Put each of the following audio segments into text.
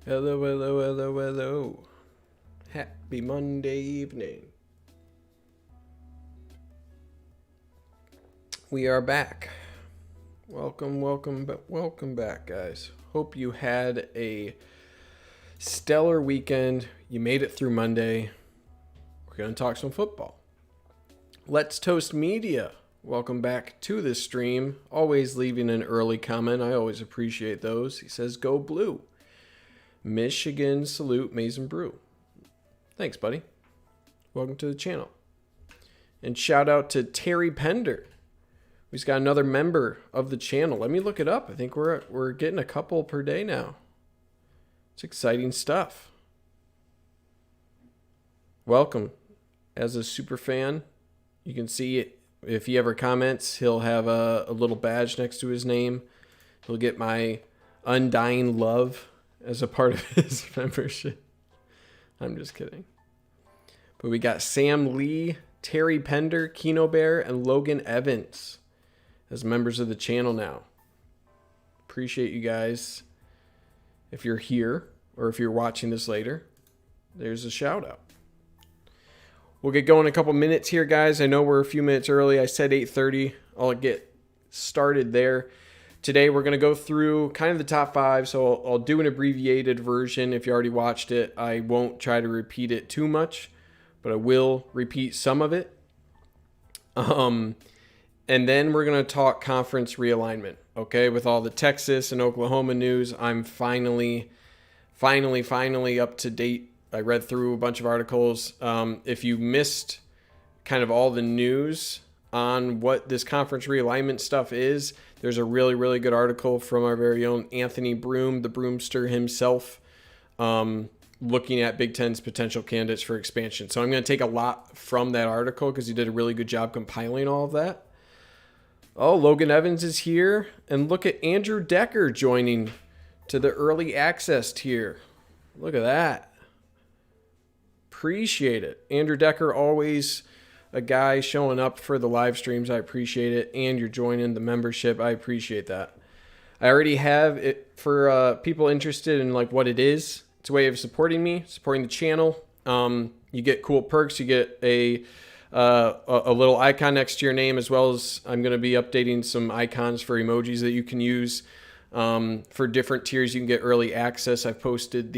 Hello, hello, hello, hello. Happy Monday evening. We are back. Welcome back, guys. Hope you had a stellar weekend. You made it through Monday. We're going to talk some football. Let's Toast Media. Welcome back to the stream. Always leaving an early comment. I always appreciate those. He says, go blue. Michigan salute Mason Brew. Thanks, buddy. Welcome to the channel. And shout out to Terry Pender. We've got another member of the channel. Let me look it up. I think we're getting a couple per day now. It's exciting stuff. Welcome. As a super fan, you can see it. If he ever comments, he'll have a little badge next to his name. He'll get my undying love as a part of his membership. I'm just kidding. But we got Sam Lee, Terry Pender, Keno Bear, and Logan Evans as members of the channel now. Appreciate you guys. If you're here or if you're watching this later, there's a shout out. We'll get going in a couple minutes here, guys. I know we're a few minutes early. I said 8:30. I'll get started there. Today, we're going to go through kind of the top five, so I'll do an abbreviated version. If you already watched it, I won't try to repeat it too much, but I will repeat some of it. And then we're going to talk conference realignment, okay? With all the Texas and Oklahoma news, I'm finally up to date. I read through a bunch of articles. If you missed kind of all the news on what this conference realignment stuff is, there's a really, really good article from our very own Anthony Broom, the Broomster himself, looking at Big Ten's potential candidates for expansion. So I'm going to take a lot from that article because he did a really good job compiling all of that. Oh, Logan Evans is here. And look at Andrew Decker joining to the early access tier. Look at that. Appreciate it. Andrew Decker, always a guy showing up for the live streams. I appreciate it. And you're joining the membership. I appreciate that. I already have it for people interested in like what it is. It's a way of supporting me, supporting the channel. You get cool perks. You get a little icon next to your name, as well as I'm going to be updating some icons for emojis that you can use. For different tiers, you can get early access. I've posted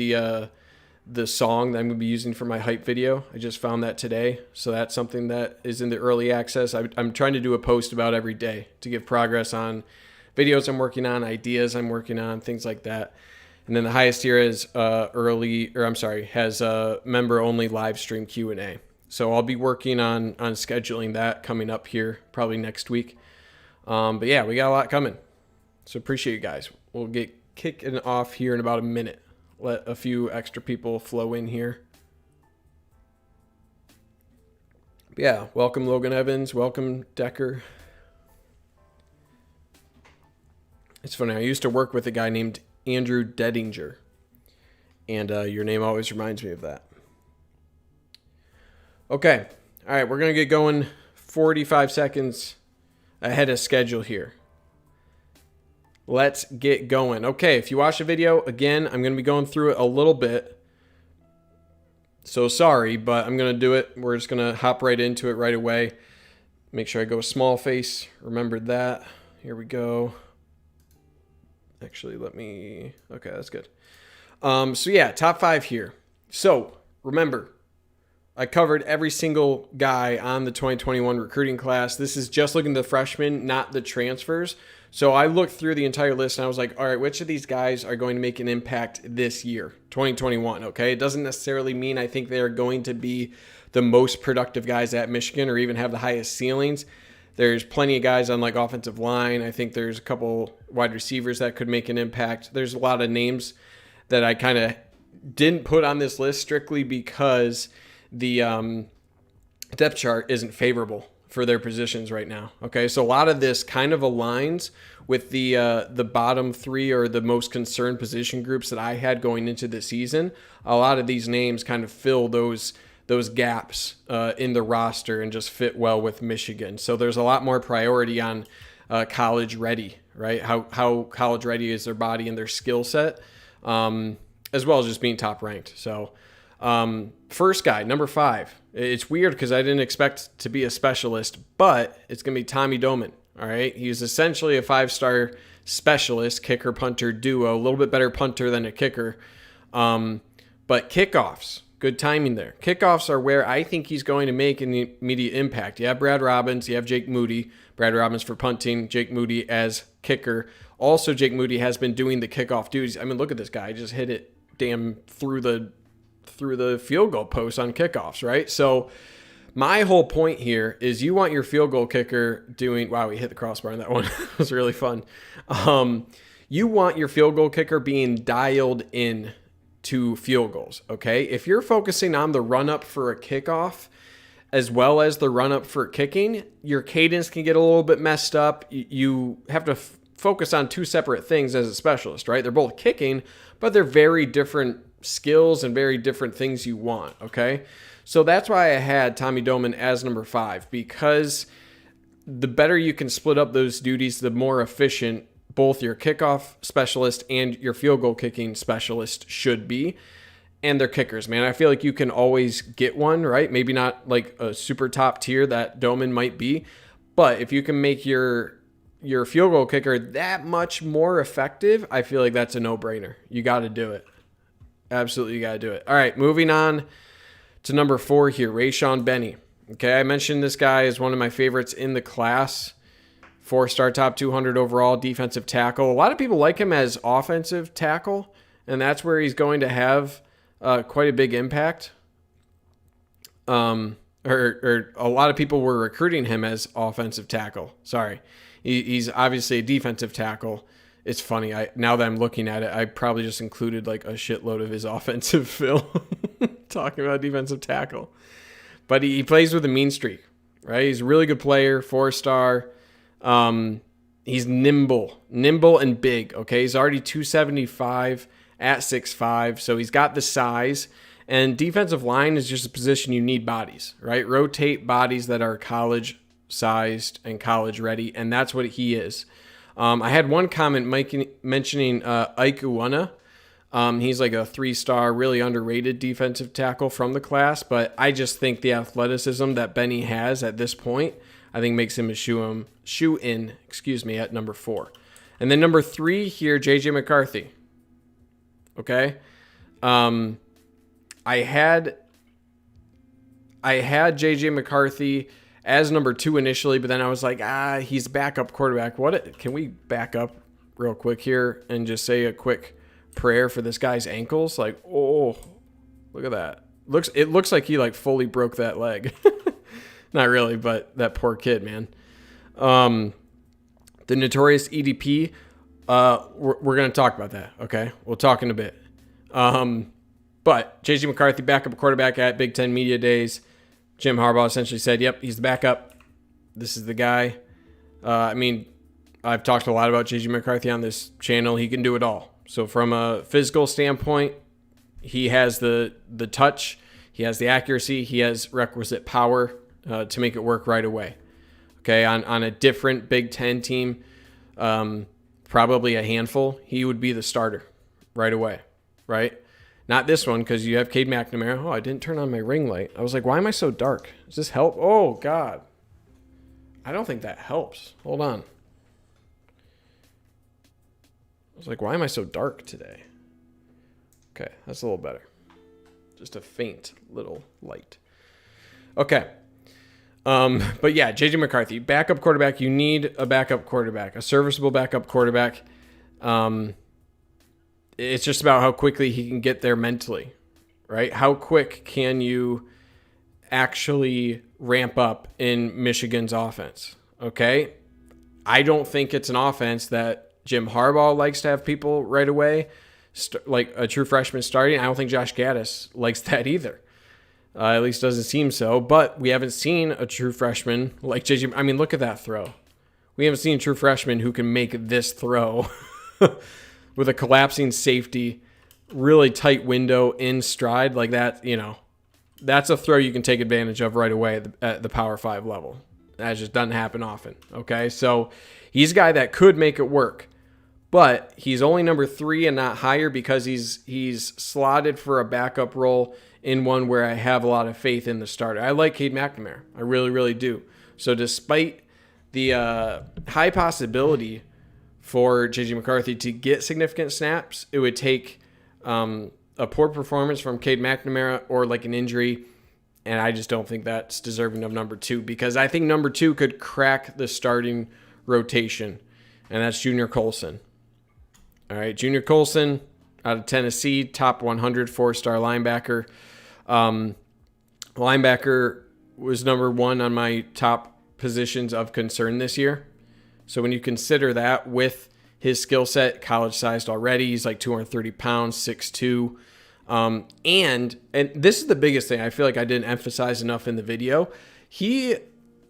the song that I'm going to be using for my hype video. I just found that today. So that's something that is in the early access. I'm trying to do a post about every day to give progress on videos I'm working on, ideas I'm working on, things like that. And then the highest tier is has a member-only live stream Q&A. So I'll be working on scheduling that coming up here probably next week. But yeah, we got a lot coming. So appreciate you guys. We'll get kicking off here in about a minute. Let a few extra people flow in here. But yeah, welcome Logan Evans. Welcome Decker. It's funny. I used to work with a guy named Andrew Dedinger. And your name always reminds me of that. Okay. All right. We're going to get going 45 seconds ahead of schedule here. Let's get going. Okay, if you watch the video, again, I'm going to be going through it a little bit. So sorry, but I'm going to do it. We're just going to hop right into it right away. Make sure I go small face. Remembered that. Here we go. Actually, okay, that's good. So yeah, top five here. So remember, I covered every single guy on the 2021 recruiting class. This is just looking at the freshmen, not the transfers. So I looked through the entire list and I was like, all right, which of these guys are going to make an impact this year, 2021, okay? It doesn't necessarily mean I think they're going to be the most productive guys at Michigan or even have the highest ceilings. There's plenty of guys on like offensive line. I think there's a couple wide receivers that could make an impact. There's a lot of names that I kind of didn't put on this list strictly because the depth chart isn't favorable for their positions right now. Okay, so a lot of this kind of aligns with the bottom three or the most concerned position groups that I had going into the season. A lot of these names kind of fill those gaps in the roster and just fit well with Michigan. So there's a lot more priority on college ready, right? How college ready is their body and their skill set. as well as just being top ranked. So first guy, number 5. It's weird because I didn't expect to be a specialist, but it's going to be Tommy Doman. All right. He was essentially a 5-star specialist, kicker punter duo, a little bit better punter than a kicker. But kickoffs, good timing there. Kickoffs are where I think he's going to make an immediate impact. You have Brad Robbins, you have Jake Moody. Brad Robbins for punting, Jake Moody as kicker. Also, Jake Moody has been doing the kickoff duties. I mean, look at this guy. He just hit it damn through the field goal post on kickoffs, right? So my whole point here is you want your field goal kicker doing, wow, we hit the crossbar on that one. It was really fun. You want your field goal kicker being dialed in to field goals, okay? If you're focusing on the run-up for a kickoff as well as the run-up for kicking, your cadence can get a little bit messed up. You have to focus on 2 separate things as a specialist, right? They're both kicking, but they're very different skills and very different things you want, okay? So that's why I had Tommy Doman as number 5, because the better you can split up those duties, the more efficient both your kickoff specialist and your field goal kicking specialist should be. And they're kickers, man. I feel like you can always get one, right? Maybe not like a super top tier that Doman might be, but if you can make your field goal kicker that much more effective, I feel like that's a no-brainer. You got to do it. Absolutely, you got to do it. All right, moving on to number 4 here, Raeshawn Benny. Okay, I mentioned this guy is one of my favorites in the class. 4-star top 200 overall defensive tackle. A lot of people like him as offensive tackle, and that's where he's going to have quite a big impact. Or a lot of people were recruiting him as offensive tackle. Sorry. He's obviously a defensive tackle. It's funny. Now that I'm looking at it, I probably just included like a shitload of his offensive film talking about defensive tackle. But he plays with a mean streak, right? He's a really good player, 4-star. He's nimble and big. Okay. He's already 275 at 6'5", so he's got the size. And defensive line is just a position you need bodies, right? Rotate bodies that are college sized and college ready, and that's what he is. I had one comment mentioning Ike Uwana. He's like a 3-star, really underrated defensive tackle from the class, but I just think the athleticism that Benny has at this point, I think makes him a shoe-in at number 4. And then number 3 here, JJ McCarthy. Okay. I had JJ McCarthy as number 2 initially, but then I was like, he's backup quarterback. Can we back up real quick here and just say a quick prayer for this guy's ankles? Like, oh, look at that. It looks like he like fully broke that leg. Not really, but that poor kid, man. The notorious EDP, we're going to talk about that, okay? We'll talk in a bit. But J.J. McCarthy, backup quarterback at Big Ten Media Days. Jim Harbaugh essentially said, yep, he's the backup. This is the guy. I've talked a lot about J.J. McCarthy on this channel. He can do it all. So from a physical standpoint, he has the touch. He has the accuracy. He has requisite power to make it work right away. Okay, on a different Big Ten team, probably a handful, he would be the starter right away, right? Not this one, because you have Cade McNamara. Oh, I didn't turn on my ring light. I was like, why am I so dark? Does this help? Oh, God. I don't think that helps. Hold on. I was like, why am I so dark today? Okay, that's a little better. Just a faint little light. Okay. But yeah, J.J. McCarthy, backup quarterback. You need a backup quarterback, a serviceable backup quarterback. It's just about how quickly he can get there mentally, right? How quick can you actually ramp up in Michigan's offense? Okay. I don't think it's an offense that Jim Harbaugh likes to have people right away, like a true freshman starting. I don't think Josh Gaddis likes that either. At least doesn't seem so. But we haven't seen a true freshman like JJ. I mean, look at that throw. We haven't seen a true freshman who can make this throw with a collapsing safety, really tight window in stride like that. You know, that's a throw you can take advantage of right away at the Power 5 level. That just doesn't happen often. Okay, so he's a guy that could make it work. but he's only number 3 and not higher because he's slotted for a backup role in one where I have a lot of faith in the starter. I like Cade McNamara. I really, really do. So despite the high possibility for J.J. McCarthy to get significant snaps, it would take a poor performance from Cade McNamara or like an injury, and I just don't think that's deserving of number 2 because I think number 2 could crack the starting rotation, and that's Junior Colson. All right, Junior Colson out of Tennessee, top 100 4-star linebacker. Linebacker was number 1 on my top positions of concern this year. So when you consider that with his skill set, college sized already, he's like 230 pounds, 6'2". And this is the biggest thing I feel like I didn't emphasize enough in the video. He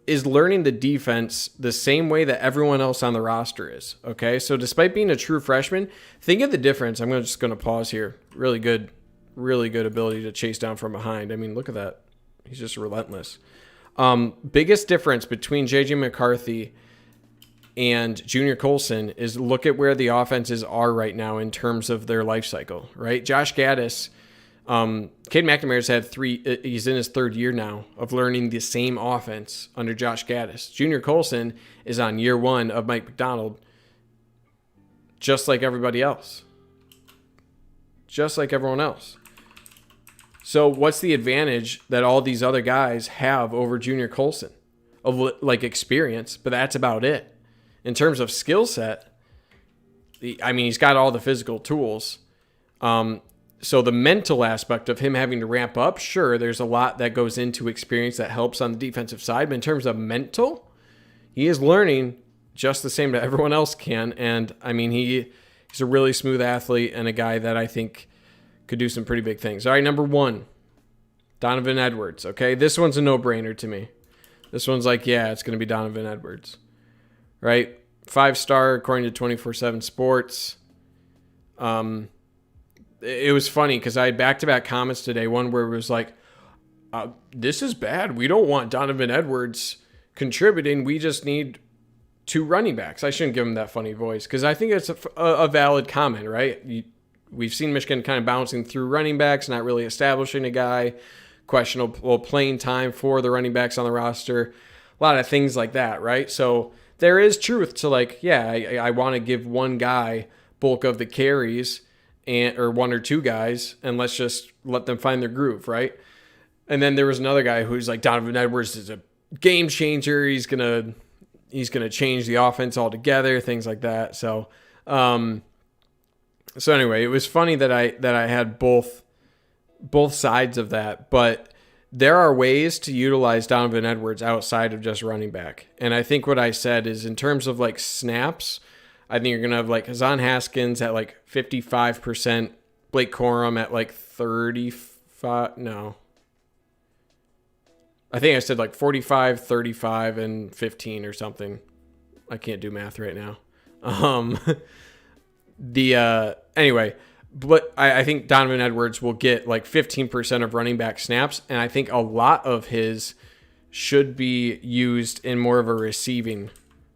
is learning the defense the same way that everyone else on the roster is. Okay. So despite being a true freshman, think of the difference. I'm just going to pause here. Really good ability to chase down from behind. I mean, look at that. He's just relentless. Biggest difference between J.J. McCarthy and Junior Colson is look at where the offenses are right now in terms of their life cycle, right? Josh Gaddis, Cade McNamara's had he's in his 3rd year now of learning the same offense under Josh Gaddis. Junior Colson is on year 1 of Mike Macdonald, just like everybody else. Just like everyone else. So what's the advantage that all these other guys have over Junior Colson? Of like experience, but that's about it. In terms of skill set, he's got all the physical tools. So the mental aspect of him having to ramp up, sure, there's a lot that goes into experience that helps on the defensive side. But in terms of mental, he is learning just the same that everyone else can. And he's a really smooth athlete and a guy that I think could do some pretty big things. All right, number 1, Donovan Edwards. Okay, this one's a no-brainer to me. This one's like, yeah, it's going to be Donovan Edwards. Right? 5-star according to 24/7 Sports. It was funny because I had back-to-back comments today. One where it was like, this is bad. We don't want Donovan Edwards contributing. We just need 2 running backs. I shouldn't give him that funny voice because I think it's a valid comment, right? We've seen Michigan kind of bouncing through running backs, not really establishing a guy, questionable playing time for the running backs on the roster, a lot of things like that, right? So there is truth to like, yeah, I want to give one guy bulk of the carries or 1 or 2 guys, and let's just let them find their groove, right? And then there was another guy who's like, Donovan Edwards is a game changer. He's gonna change the offense altogether, things like that. So anyway, it was funny that I had both sides of that, but there are ways to utilize Donovan Edwards outside of just running back. And I think what I said is in terms of like snaps, I think you're going to have like Hassan Haskins at like 55%, Blake Corum at like 35. No. I think I said like 45, 35, and 15 or something. I can't do math right now. Anyway, but I think Donovan Edwards will get like 15% of running back snaps, and I think a lot of his should be used in more of a receiving.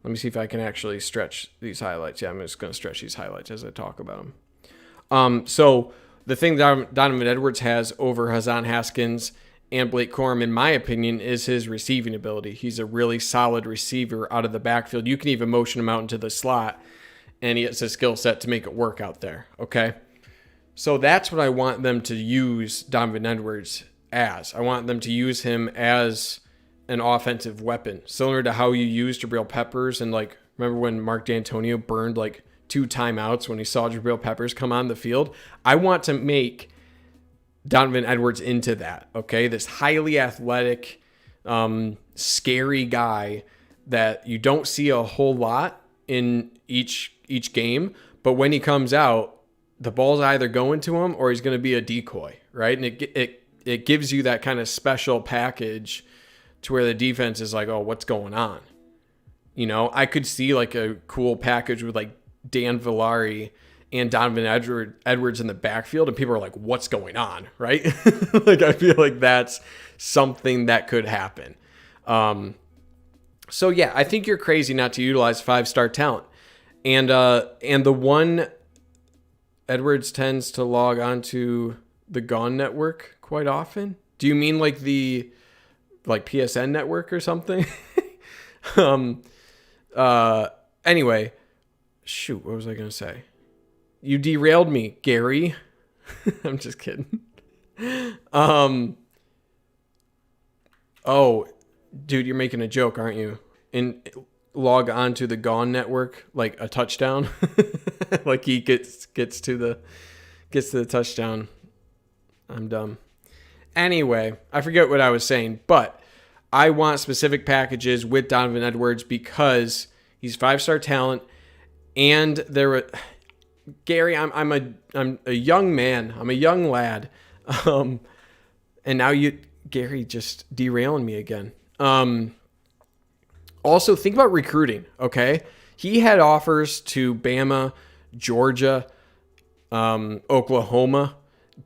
Let me see if I can actually stretch these highlights. Yeah, I'm just going to stretch these highlights as I talk about them. So the thing that Donovan Edwards has over Hassan Haskins and Blake Corum, in my opinion, is his receiving ability. He's a really solid receiver out of the backfield. You can even motion him out into the slot, and he has a skill set to make it work out there, okay? So that's what I want them to use Donovan Edwards as. I want them to use him as an offensive weapon, similar to how you used Jabril Peppers. And like, remember when Mark D'Antonio burned like 2 timeouts when he saw Jabril Peppers come on the field? I want to make Donovan Edwards into that, okay? This highly athletic, scary guy that you don't see a whole lot in each game, but when he comes out, the ball's either going to him or he's going to be a decoy, right? And it gives you that kind of special package to where the defense is like, oh, what's going on? You know, I could see like a cool package with like Dan Villari and Donovan Edwards in the backfield, and people are like, what's going on, right? Like, I feel like that's something that could happen. So, yeah, I think you're crazy not to utilize 5-star talent. And the one, Edwards tends to log onto the Gone network quite often. Do you mean like the PSN network or something? Anyway, shoot, what was I going to say? You derailed me, Gary. I'm just kidding. Oh, dude, you're making a joke, aren't you? And log onto the Gone network like a touchdown. Like he gets to the touchdown. I'm dumb. Anyway, I forget what I was saying, but I want specific packages with Donovan Edwards because he's 5-star talent, and Gary, I'm a young man. I'm a young lad, and now Gary, just derailing me again. Also, think about recruiting. Okay, he had offers to Bama, Georgia, Oklahoma.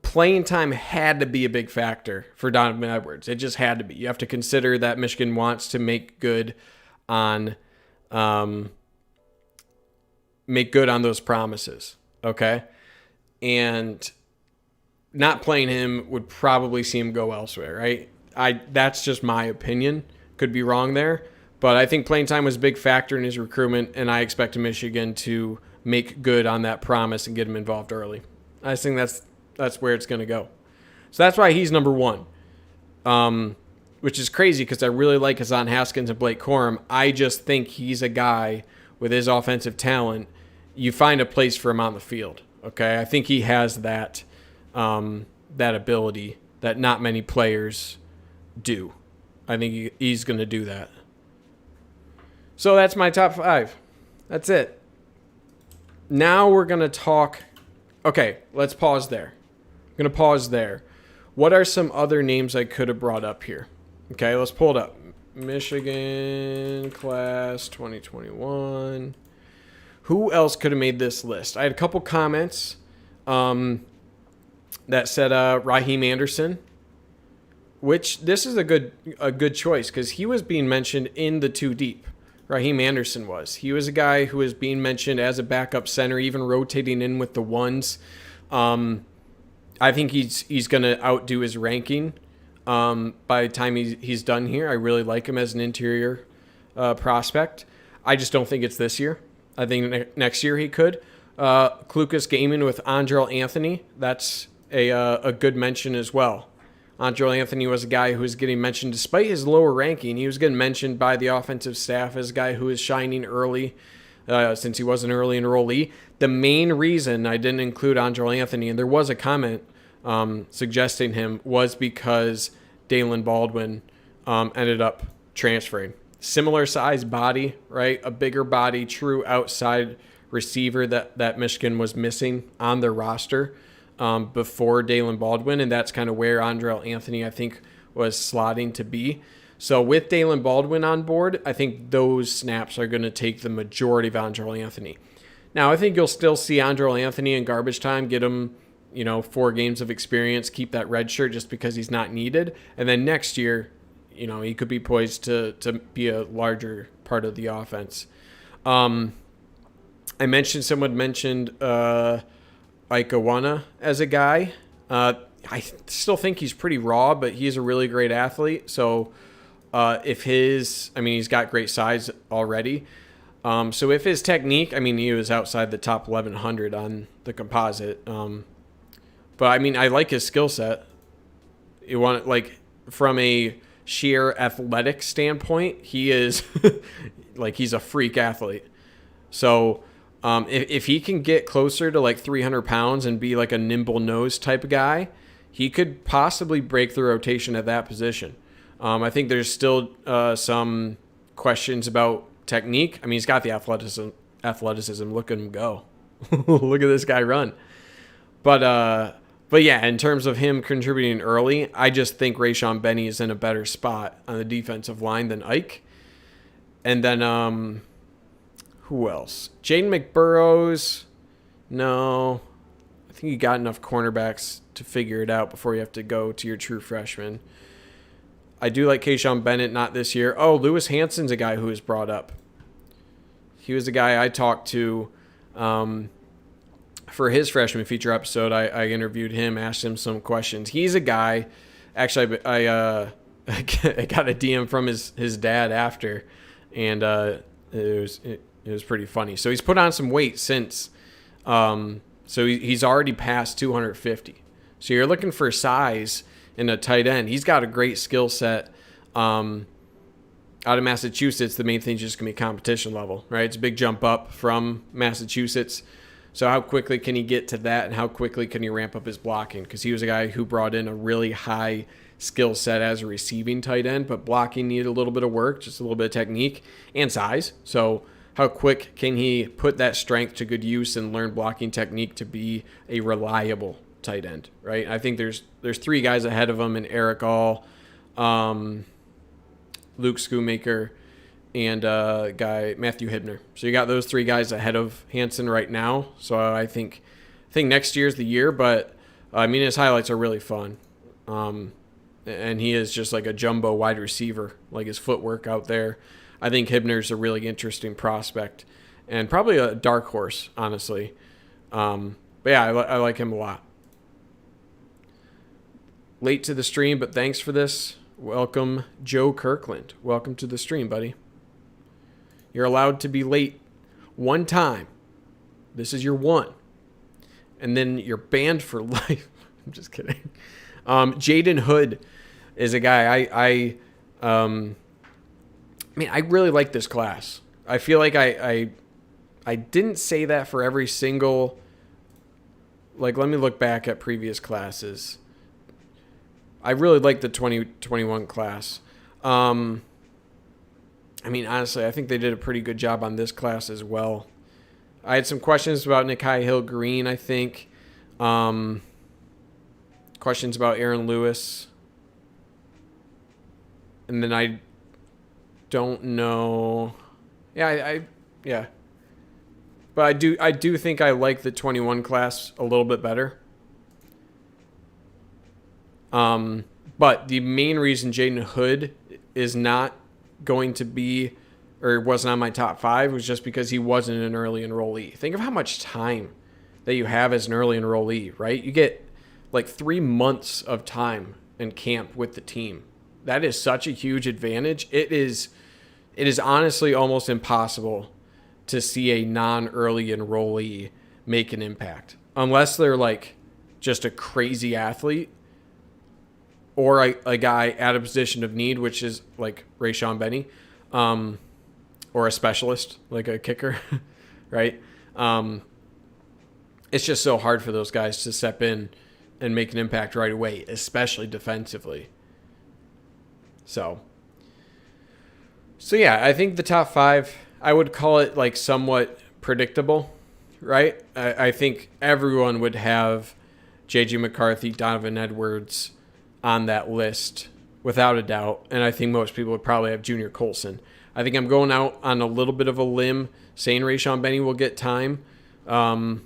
Playing time had to be a big factor for Donovan Edwards. It just had to be. You have to consider that Michigan wants to make good on those promises. Okay, and not playing him would probably see him go elsewhere. Right? That's just my opinion. Could be wrong there, but I think playing time was a big factor in his recruitment, and I expect Michigan to make good on that promise and get him involved early. I think that's where it's going to go. So that's why he's number one, which is crazy because I really like Hassan Haskins and Blake Corum. I just think he's a guy with his offensive talent. You find a place for him on the field. Okay, I think he has that ability that not many players do. I think he's going to do that. So that's my top 5. That's it. Now we're going to talk. Okay, let's pause there. I'm going to pause there. What are some other names I could have brought up here? Okay, let's pull it up. Michigan class 2021. Who else could have made this list? I had a couple comments that said Raheem Anderson, which this is a good choice because he was being mentioned in the 2 deep. Raheem Anderson was. He was a guy who was being mentioned as a backup center, even rotating in with the ones. I think he's going to outdo his ranking by the time he's done here. I really like him as an interior prospect. I just don't think it's this year. I think next year he could. Clucas Gaming with Andrel Anthony. That's a good mention as well. Andrel Anthony was a guy who was getting mentioned despite his lower ranking. He was getting mentioned by the offensive staff as a guy who was shining early since he was an early enrollee. The main reason I didn't include Andrel Anthony, and there was a comment suggesting him, was because Dalen Baldwin ended up transferring. Similar size body, right? A bigger body, true outside receiver that Michigan was missing on their roster before Dalen Baldwin, and that's kind of where Andrel Anthony, I think, was slotting to be. So with Dalen Baldwin on board, I think those snaps are going to take the majority of Andrel Anthony. Now, I think you'll still see Andrel Anthony in garbage time, get him, 4 games of experience, keep that red shirt just because he's not needed. And then next year, he could be poised to be a larger part of the offense. Someone mentioned Ike Awana as a guy. I still think he's pretty raw, but he's a really great athlete. So he's got great size already. So if his technique, he was outside the top 1,100 on the composite. But I like his skill set. You want from a sheer athletic standpoint, he is he's a freak athlete. So if he can get closer to 300 pounds and be a nimble nose type of guy, he could possibly break the rotation at that position. I think there's still some questions about technique. He's got the athleticism. Look at him go. Look at this guy run. But yeah, in terms of him contributing early, I just think Raeshawn Benny is in a better spot on the defensive line than Ike. And then who else? Jaden McBurrows. No. I think you got enough cornerbacks to figure it out before you have to go to your true freshman. I do like Keyshawn Bennett, not this year. Oh, Lewis Hansen's a guy who was brought up. He was the guy I talked to for his freshman feature episode. I interviewed him, asked him some questions. He's a guy, actually, I got a DM from his dad after, and it was pretty funny. So he's put on some weight since. So he's already past 250. So you're looking for size in a tight end. He's got a great skill set. Out of Massachusetts, the main thing is just going to be competition level, right? It's a big jump up from Massachusetts. So how quickly can he get to that, and how quickly can he ramp up his blocking? Because he was a guy who brought in a really high skill set as a receiving tight end, but blocking needed a little bit of work, just a little bit of technique and size. So how quick can he put that strength to good use and learn blocking technique to be a reliable tight end, right? I think there's 3 guys ahead of him in Eric All, Luke Schoonmaker, and guy Matthew Hibner. So you got those 3 guys ahead of Hansen right now. So I think next year's the year, but I mean, his highlights are really fun. And he is just like a jumbo wide receiver, like his footwork out there. I think Hibner's a really interesting prospect and probably a dark horse, honestly. But yeah, I like him a lot. Late to the stream, but thanks for this. Welcome, Joe Kirkland. Welcome to the stream, buddy. You're allowed to be late one time. This is your one. And then you're banned for life. I'm just kidding. Jaden Hood is a guy I really like this class. I feel like I didn't say that for every single, like, let me look back at previous classes. I really like the 2021 class. I mean, honestly, I think they did a pretty good job on this class as well. I had some questions about Nikai Hill-Green, I think. Questions about Aaron Lewis. And then I don't know. Yeah. But I do think I like the 21 class a little bit better. But the main reason Jaden Hood is not going to be, or wasn't on my top 5, was just because he wasn't an early enrollee. Think of how much time that you have as an early enrollee, right? You get like 3 months of time in camp with the team. That is such a huge advantage. It is honestly almost impossible to see a non-early enrollee make an impact unless they're like just a crazy athlete or a guy at a position of need, which is like Raeshawn Benny, or a specialist like a kicker, right? It's just so hard for those guys to step in and make an impact right away, especially defensively. So yeah, I think the top 5, I would call it like somewhat predictable, right? I think everyone would have J.J. McCarthy, Donovan Edwards on that list without a doubt. And I think most people would probably have Junior Colson. I think I'm going out on a little bit of a limb saying Raeshawn Benny will get time. I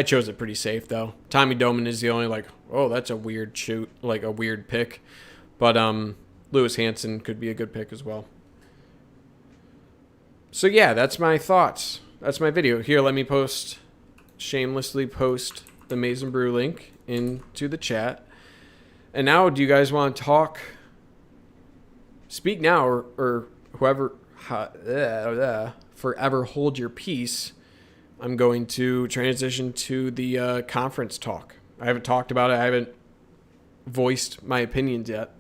chose it pretty safe, though. Tommy Doman is the only, like, oh, that's a weird shoot, like a weird pick. But Lewis Hansen could be a good pick as well. So, yeah, that's my thoughts. That's my video. Here, let me shamelessly post the Mason Brew link into the chat. And now, do you guys want to talk? Speak now, or whoever, forever hold your peace. I'm going to transition to the conference talk. I haven't talked about it. I haven't voiced my opinions yet.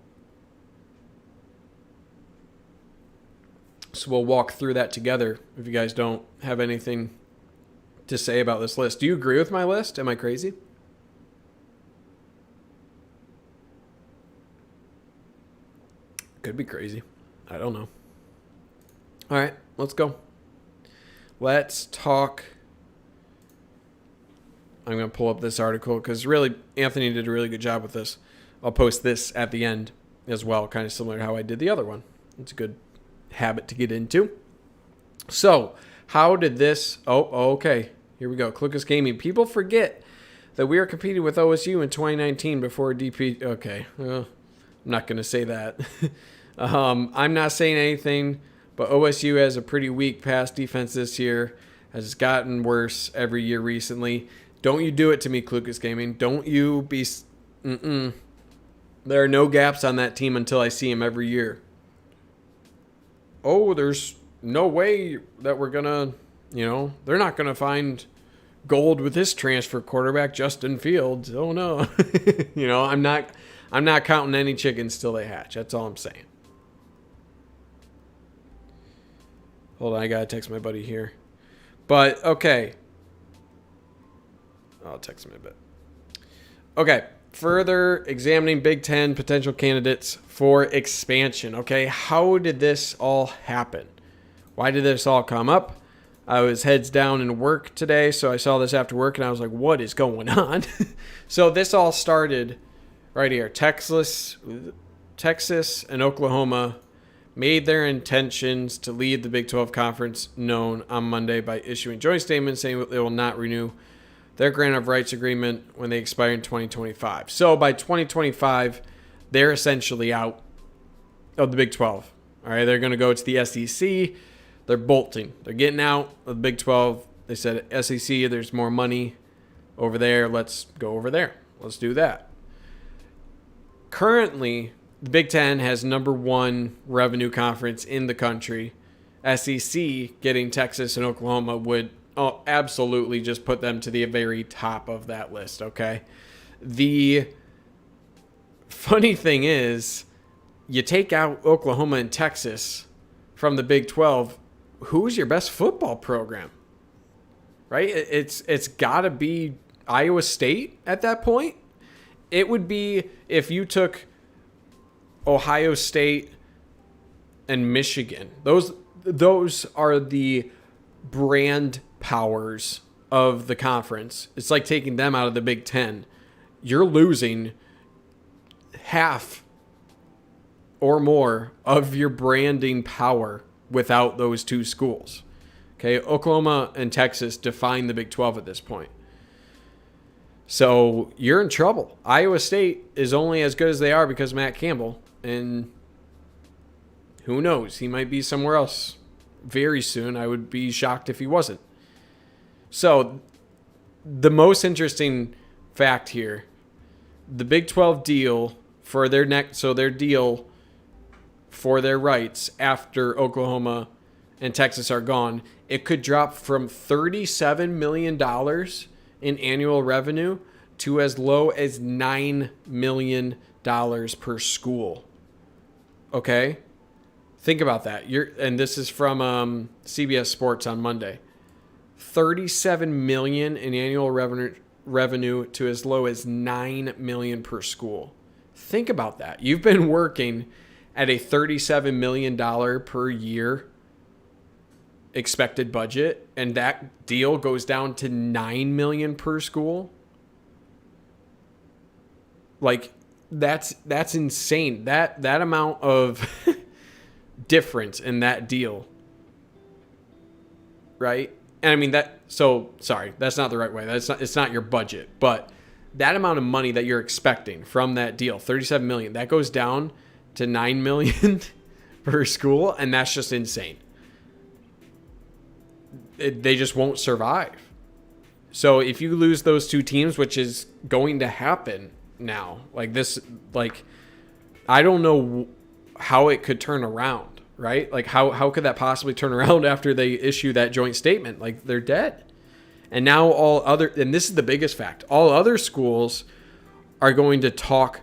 So we'll walk through that together if you guys don't have anything to say about this list. Do you agree with my list? Am I crazy? Could be crazy. I don't know. All right, let's go. Let's talk. I'm going to pull up this article because really Anthony did a really good job with this. I'll post this at the end as well, kind of similar to how I did the other one. It's a good habit to get into. So, how did this... Oh, okay. Here we go. Clucas Gaming. People forget that we are competing with OSU in 2019 before DP... Okay. I'm not going to say that. I'm not saying anything, But OSU has a pretty weak pass defense this year. Has gotten worse every year recently. Don't you do it to me, Clucas Gaming. Don't you be... There are no gaps on that team until I see him every year. Oh, there's no way that we're going to... they're not going to find gold with this transfer quarterback, Justin Fields. Oh, no. I'm not counting any chickens till they hatch. That's all I'm saying. Hold on, I got to text my buddy here. But, okay. I'll text him in a bit. Okay. Further examining Big Ten potential candidates for expansion. Okay. How did this all happen? Why did this all come up? I was heads down in work today, so I saw this after work, and I was like, what is going on? So this all started right here. Texas and Oklahoma made their intentions to lead the Big 12 Conference known on Monday by issuing joint statements saying they will not renew their grant of rights agreement when they expire in 2025. So by 2025, they're essentially out of the Big 12. All right, they're going to go to the SEC. They're bolting. They're getting out of the Big 12. They said, SEC, there's more money over there. Let's go over there. Let's do that. Currently, the Big Ten has number one revenue conference in the country. SEC getting Texas and Oklahoma would absolutely just put them to the very top of that list, okay? The funny thing is, you take out Oklahoma and Texas from the Big 12, who's your best football program? Right? It's got to be Iowa State at that point. It would be if you took Ohio State and Michigan. Those are the brand powers of the conference. It's like taking them out of the Big Ten. You're losing half or more of your branding power without those two schools. Okay, Oklahoma and Texas define the Big 12 at this point. So you're in trouble. Iowa State is only as good as they are because of Matt Campbell. And who knows? He might be somewhere else very soon. I would be shocked if he wasn't. So the most interesting fact here, the Big 12 deal for their deal for their rights after Oklahoma and Texas are gone, it could drop from $37 million in annual revenue to as low as $9 million per school. Okay? Think about that. And this is from CBS Sports on Monday. $37 million in annual revenue to as low as $9 million per school. Think about that. You've been working at a $37 million per year expected budget, and that deal goes down to $9 million per school. Like, that's insane. That amount of difference in that deal, right? And I mean that's not the right way. It's not your budget, but that amount of money that you're expecting from that deal, $37 million, that goes down to $9 million per school, and that's just insane. They just won't survive. So if you lose those two teams, which is going to happen now, I don't know how it could turn around, right? Like how could that possibly turn around after they issue that joint statement? Like, they're dead. And now and this is the biggest fact, all other schools are going to talk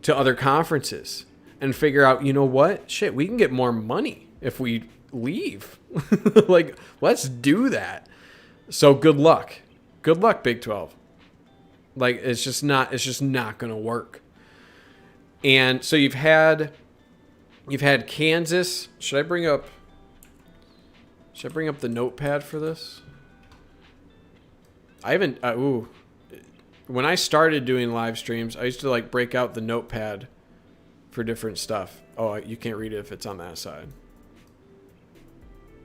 to other conferences and figure out, you know what? Shit, we can get more money if we leave. Like, let's do that. So good luck. Good luck, Big 12. Like, it's just not going to work. And so you've had Kansas. Should I bring up the notepad for this? I haven't when I started doing live streams, I used to break out the notepad for different stuff. Oh, you can't read it if it's on that side.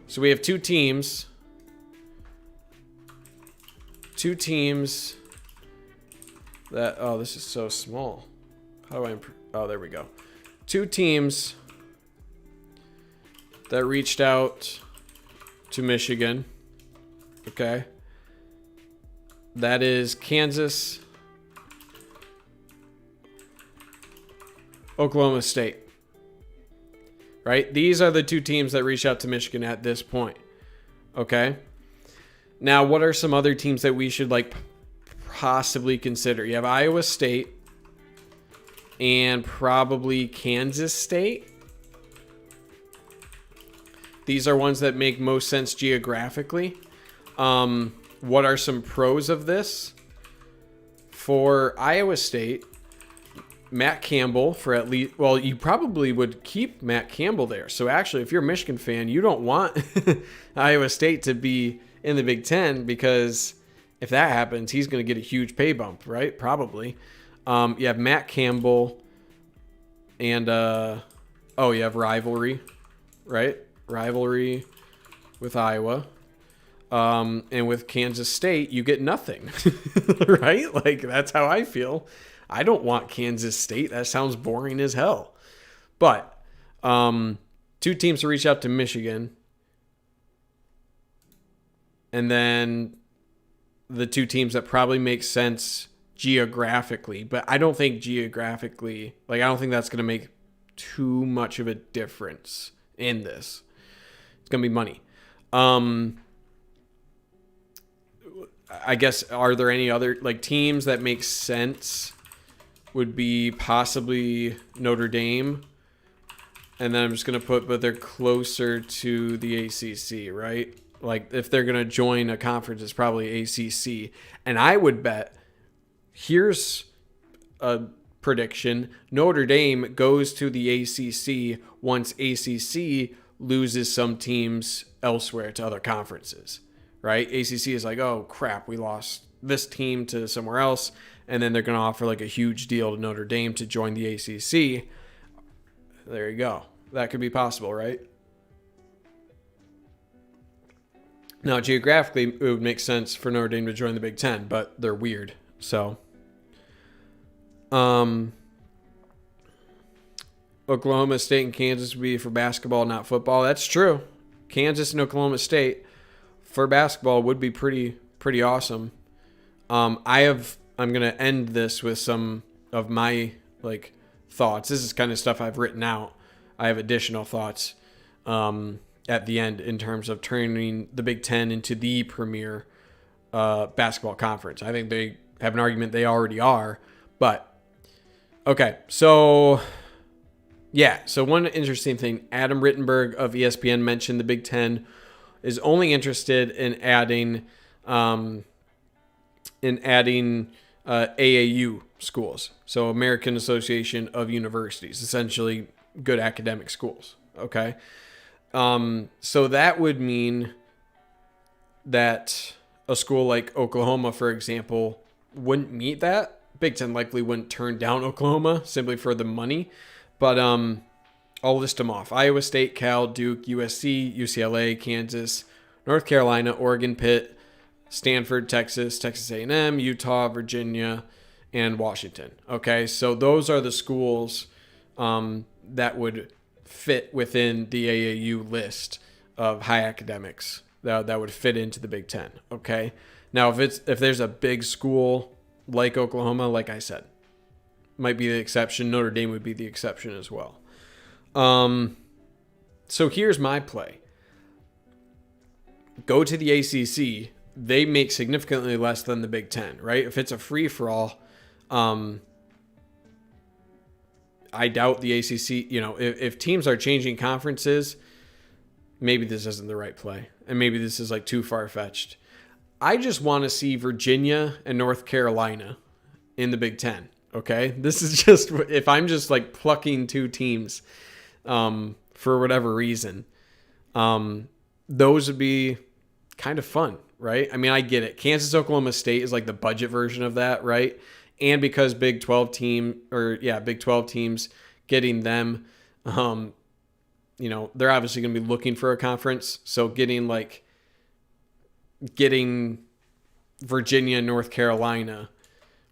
So we have two teams. That, this is so small. How do I there we go. Two teams that reached out to Michigan. Okay. That is Kansas, Oklahoma State. Right? These are the two teams that reached out to Michigan at this point. Okay. Now, what are some other teams that we should possibly consider? You have Iowa State and probably Kansas State. These are ones that make most sense geographically. What are some pros of this? For Iowa State, Matt Campbell for at least, well, you probably would keep Matt Campbell there. So actually, if you're a Michigan fan, you don't want Iowa State to be in the Big Ten, because if that happens, he's going to get a huge pay bump, right? Probably. You have Matt Campbell and, you have rivalry, right? Rivalry with Iowa. And with Kansas State, you get nothing, right? That's how I feel. I don't want Kansas State. That sounds boring as hell. But two teams to reach out to Michigan. And then the two teams that probably make sense geographically. But I don't think geographically, I don't think that's going to make too much of a difference in this. It's going to be money. I guess, are there any other teams that make sense? Would be possibly Notre Dame. And then I'm just going to put, but they're closer to the ACC, right? If they're going to join a conference, it's probably ACC. And I would bet, here's a prediction, Notre Dame goes to the ACC once ACC loses some teams elsewhere to other conferences, right? ACC is oh, crap, we lost this team to somewhere else. And then they're going to offer a huge deal to Notre Dame to join the ACC. There you go. That could be possible, right? Now, geographically, it would make sense for Notre Dame to join the Big Ten, but they're weird. So, Oklahoma State and Kansas would be for basketball, not football. That's true. Kansas and Oklahoma State for basketball would be pretty awesome. I'm going to end this with some of my thoughts. This is kind of stuff I've written out. I have additional thoughts at the end in terms of turning the Big Ten into the premier basketball conference. I think they have an argument they already are. But, okay, so, yeah. So one interesting thing, Adam Rittenberg of ESPN mentioned the Big Ten is only interested in adding AAU schools, so American Association of Universities, essentially good academic schools. Okay, so that would mean that a school like Oklahoma, for example, wouldn't meet that. Big Ten likely wouldn't turn down Oklahoma simply for the money, but I'll list them off: Iowa State, Cal, Duke, USC, UCLA, Kansas, North Carolina, Oregon, Pitt, Stanford, Texas, Texas A&M, Utah, Virginia, and Washington. Okay, so those are the schools that would fit within the AAU list of high academics that would fit into the Big Ten. Okay, now if there's a big school like Oklahoma, like I said, might be the exception. Notre Dame would be the exception as well. So here's my play. Go to the ACC. They make significantly less than the Big Ten, right? If it's a free-for-all, I doubt the ACC, if teams are changing conferences, maybe this isn't the right play. And maybe this is too far-fetched. I just want to see Virginia and North Carolina in the Big Ten, okay? This is just, if I'm just plucking two teams for whatever reason, those would be kind of fun, right? I mean, I get it. Kansas, Oklahoma State is the budget version of that, right? And because Big 12 teams getting them, they're obviously going to be looking for a conference. So getting Virginia and North Carolina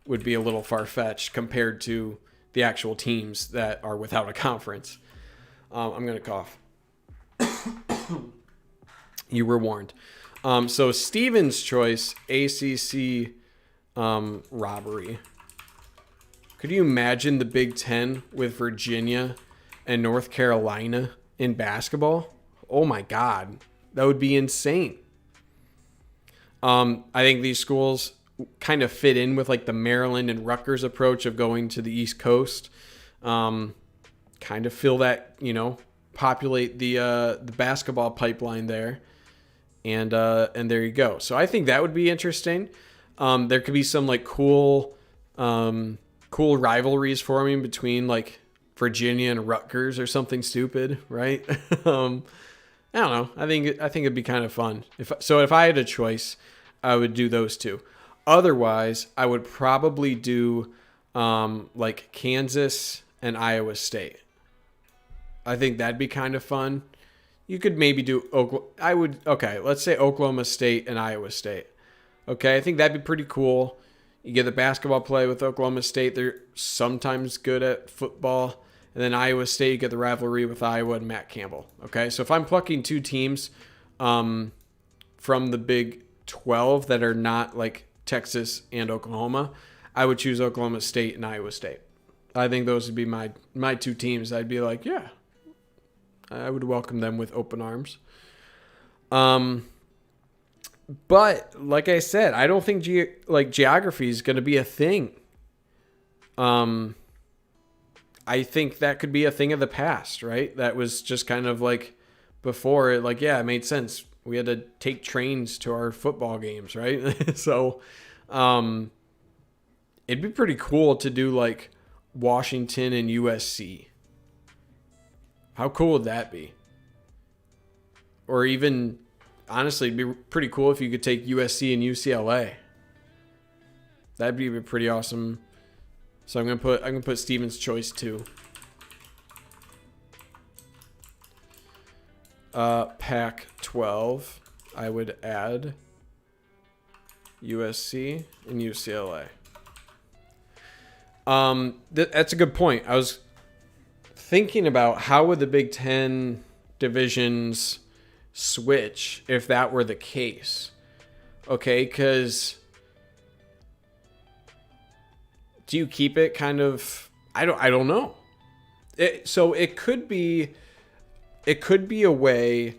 would be a little far-fetched compared to the actual teams that are without a conference. I'm going to cough. You were warned. So Steven's choice, ACC robbery. Could you imagine the Big Ten with Virginia and North Carolina in basketball? Oh my God, that would be insane. I think these schools kind of fit in with like the Maryland and Rutgers approach of going to the East Coast. Kind of fill that, populate the basketball pipeline there. And there you go. So I think that would be interesting. There could be some like cool rivalries forming between like Virginia and Rutgers or something stupid, right? I don't know. I think it'd be kind of fun. If I had a choice, I would do those two. Otherwise, I would probably do like Kansas and Iowa State. I think that'd be kind of fun. You could maybe do let's say Oklahoma State and Iowa State. Okay, I think that'd be pretty cool. You get the basketball play with Oklahoma State. They're sometimes good at football. And then Iowa State, you get the rivalry with Iowa and Matt Campbell. Okay, so if I'm plucking two teams from the Big 12 that are not like Texas and Oklahoma, I would choose Oklahoma State and Iowa State. I think those would be my two teams. I'd be like, yeah, I would welcome them with open arms. But like I said, I don't think geography is going to be a thing. I think that could be a thing of the past, right? That was just kind of like before it, like, yeah, it made sense. We had to take trains to our football games, right? So, it'd be pretty cool to do like Washington and USC. How cool would that be? Or even, honestly, it'd be pretty cool if you could take USC and UCLA. That'd be pretty awesome. So I'm gonna put Steven's choice too. Pac-12, I would add USC and UCLA. That's a good point. I was thinking about how would the Big Ten divisions switch if that were the case. Okay, because do you keep it kind of? I don't know. So it could be a way,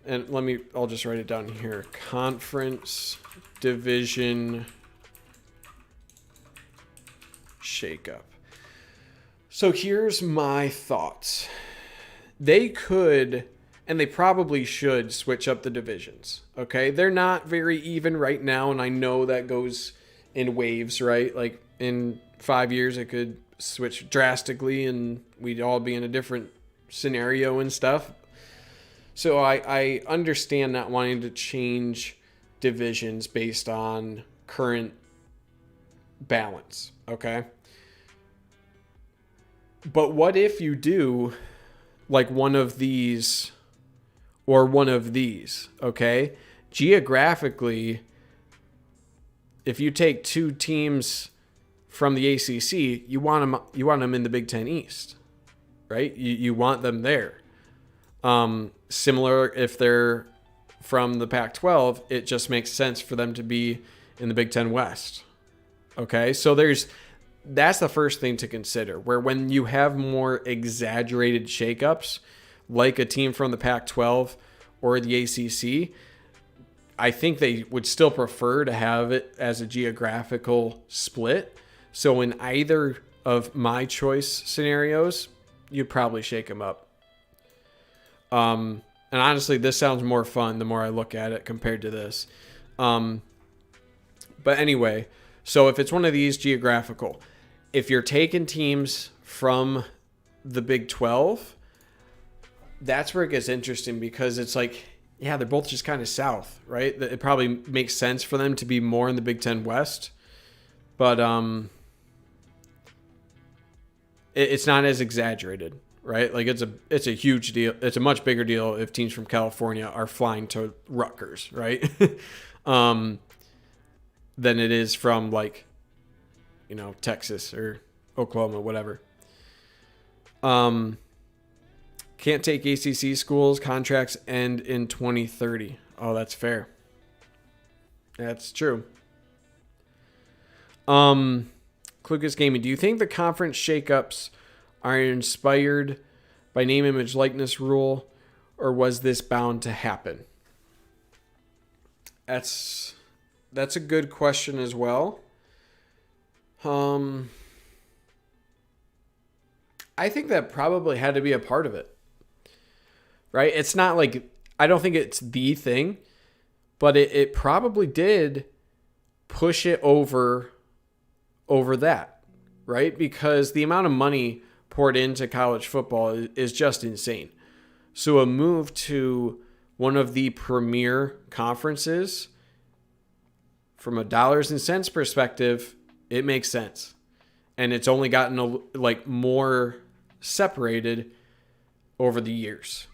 and I'll just write it down here. Conference division shakeup. So here's my thoughts. They could, and they probably should, switch up the divisions. Okay, they're not very even right now, and I know that goes in waves, right? Like in 5 years, it could switch drastically, and we'd all be in a different scenario and stuff. So I understand not wanting to change divisions based on current balance. Okay. But what if you do like one of these or one of these, okay? Geographically, if you take two teams from the ACC, you want them in the Big Ten East, right? You want them there. Similar if they're from the Pac-12, it just makes sense for them to be in the Big Ten West. Okay, so that's the first thing to consider, where when you have more exaggerated shakeups, like a team from the Pac-12 or the ACC, I think they would still prefer to have it as a geographical split. So in either of my choice scenarios, you'd probably shake them up. And honestly, this sounds more fun the more I look at it compared to this. But anyway, so if it's one of these geographical, if you're taking teams from the Big 12, that's where it gets interesting, because it's like, yeah, they're both just kind of south, right? It probably makes sense for them to be more in the Big Ten West, but it's not as exaggerated, right? Like it's a huge deal. It's a much bigger deal if teams from California are flying to Rutgers, right? Than it is from like, Texas or Oklahoma, whatever. Can't take ACC schools. Contracts end in 2030. Oh, that's fair. That's true. Clucas Gaming, do you think the conference shakeups are inspired by name, image, likeness rule, or was this bound to happen? That's a good question as well. I think that probably had to be a part of it. Right? It's not like, I don't think it's the thing, but it probably did push it over that, right? Because the amount of money poured into college football is just insane. So a move to one of the premier conferences, from a dollars and cents perspective, it makes sense. And it's only gotten more separated over the years.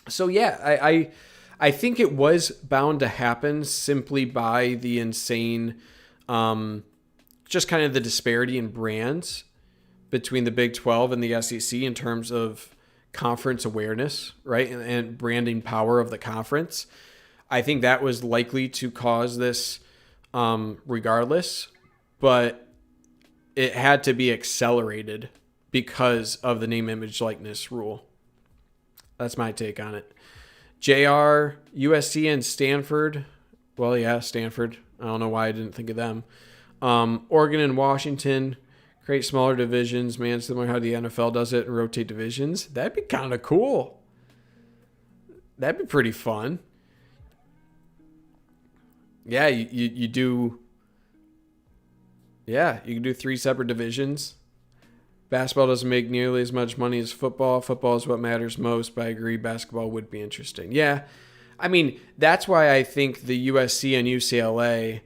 So yeah, I think it was bound to happen simply by the insane, just kind of the disparity in brands between the Big 12 and the SEC in terms of conference awareness, right? And branding power of the conference. I think that was likely to cause this regardless, but it had to be accelerated because of the name, image, likeness rule. That's my take on it. JR, USC, and Stanford. Well, yeah, Stanford. I don't know why I didn't think of them. Oregon and Washington. Create smaller divisions, man, similar how the NFL does it, and rotate divisions. That'd be kind of cool. That'd be pretty fun. Yeah, you do. Yeah, you can do 3 separate divisions. Basketball doesn't make nearly as much money as football. Football is what matters most, but I agree basketball would be interesting. Yeah, I mean, that's why I think the USC and UCLA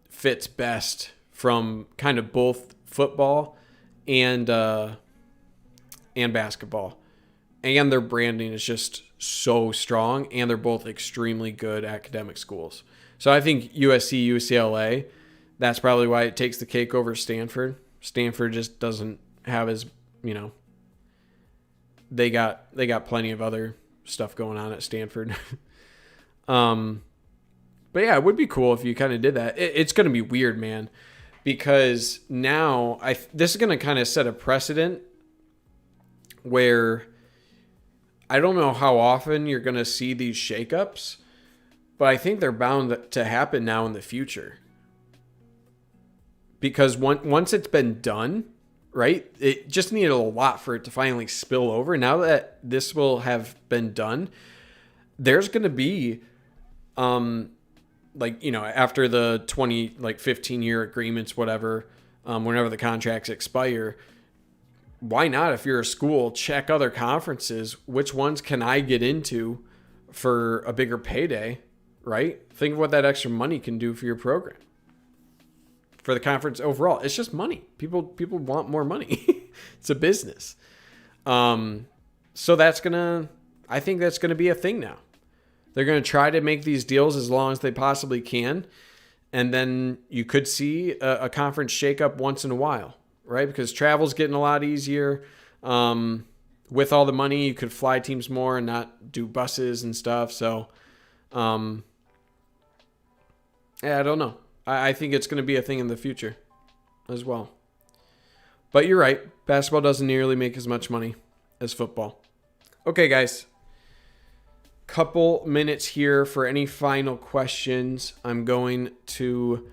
fits best from kind of both football and basketball. And their branding is just so strong, and they're both extremely good academic schools. So I think USC, UCLA, that's probably why it takes the cake over Stanford. Stanford just doesn't have as, they got plenty of other stuff going on at Stanford. But yeah, it would be cool if you kind of did that. It's going to be weird, man, because now this is going to kind of set a precedent where I don't know how often you're going to see these shakeups, but I think they're bound to happen now in the future. Because once it's been done, right, it just needed a lot for it to finally spill over. Now that this will have been done, there's going to be, after the 15-year agreements, whatever, whenever the contracts expire, why not, if you're a school, check other conferences? Which ones can I get into for a bigger payday, right? Think of what that extra money can do for your program. For the conference overall, it's just money. People want more money. It's a business. So I think that's gonna be a thing now. They're gonna try to make these deals as long as they possibly can, and then you could see a conference shakeup once in a while, right? Because travel's getting a lot easier. With all the money, you could fly teams more and not do buses and stuff. So, I don't know. I think it's going to be a thing in the future as well. But you're right. Basketball doesn't nearly make as much money as football. Okay, guys. Couple minutes here for any final questions. I'm going to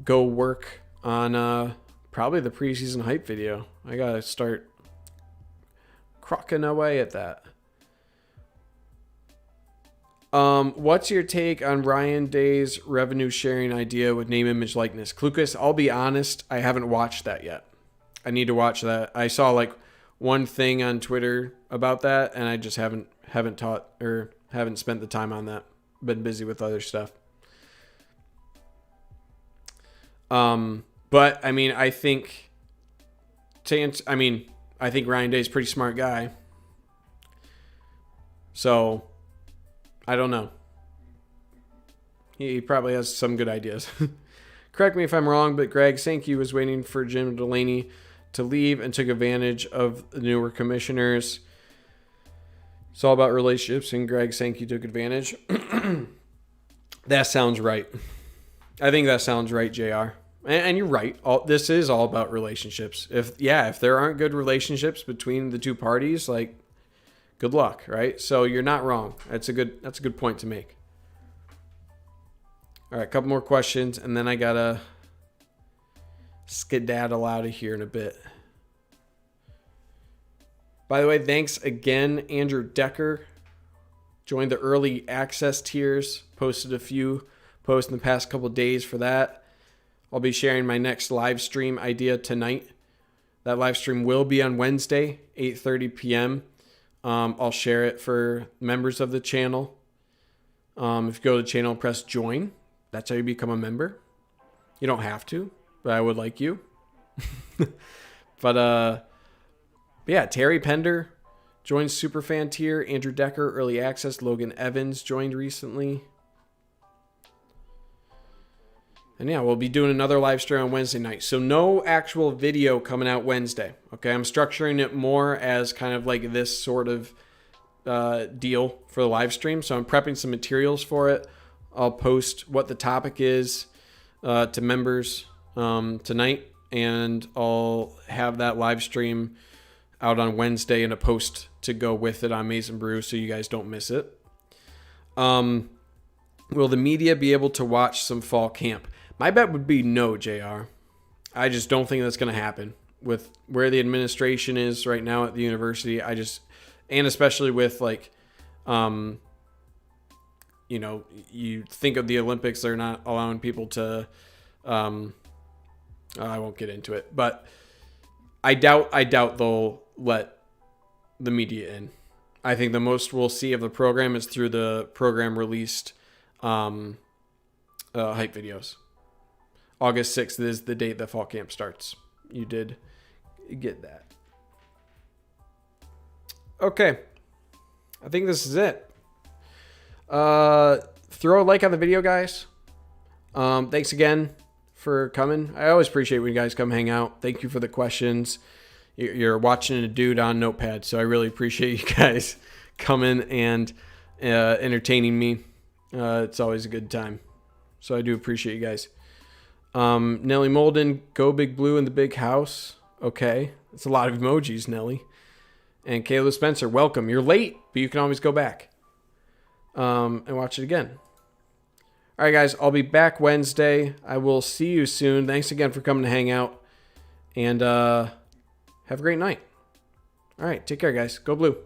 go work on probably the preseason hype video. I got to start crocking away at that. What's your take on Ryan Day's revenue sharing idea with name, image, likeness? Clucas, I'll be honest, I haven't watched that yet. I need to watch that. I saw one thing on Twitter about that, and I just haven't spent the time on that. Been busy with other stuff. But I mean, I think Ryan Day's a pretty smart guy. So I don't know. He probably has some good ideas. Correct me if I'm wrong, but Greg Sankey was waiting for Jim Delaney to leave and took advantage of the newer commissioners. It's all about relationships, and Greg Sankey took advantage. That sounds right. I think that sounds right, JR. And you're right. This is all about relationships. If there aren't good relationships between the two parties, like, good luck, right? So you're not wrong. That's a good point to make. All right, a couple more questions, and then I gotta skedaddle out of here in a bit. By the way, thanks again, Andrew Decker. Joined the early access tiers. Posted a few posts in the past couple of days for that. I'll be sharing my next live stream idea tonight. That live stream will be on Wednesday, 8:30 p.m. I'll share it for members of the channel. If you go to the channel, press join. That's how you become a member. You don't have to, but I would like you. But yeah, Terry Pender joined Superfan tier. Andrew Decker, early access. Logan Evans joined recently. And yeah, we'll be doing another live stream on Wednesday night. So no actual video coming out Wednesday. Okay, I'm structuring it more as kind of like this sort of deal for the live stream. So I'm prepping some materials for it. I'll post what the topic is to members tonight. And I'll have that live stream out on Wednesday and a post to go with it on Mason Brew so you guys don't miss it. Will the media be able to watch some fall camp? My bet would be no, JR. I just don't think that's going to happen with where the administration is right now at the university. And especially with like, you think of the Olympics, they're not allowing people to, I won't get into it, but I doubt they'll let the media in. I think the most we'll see of the program is through the program released hype videos. August 6th is the date that fall camp starts. You did get that. Okay. I think this is it. Throw a like on the video, guys. Thanks again for coming. I always appreciate when you guys come hang out. Thank you for the questions. You're watching a dude on Notepad, so I really appreciate you guys coming and entertaining me. It's always a good time. So I do appreciate you guys. Nelly Molden, go Big Blue in the big house. Okay. It's a lot of emojis, Nelly. And Kayla Spencer, welcome. You're late, but you can always go back and watch it again. All right, guys. I'll be back Wednesday. I will see you soon. Thanks again for coming to hang out. And have a great night. All right. Take care, guys. Go Blue.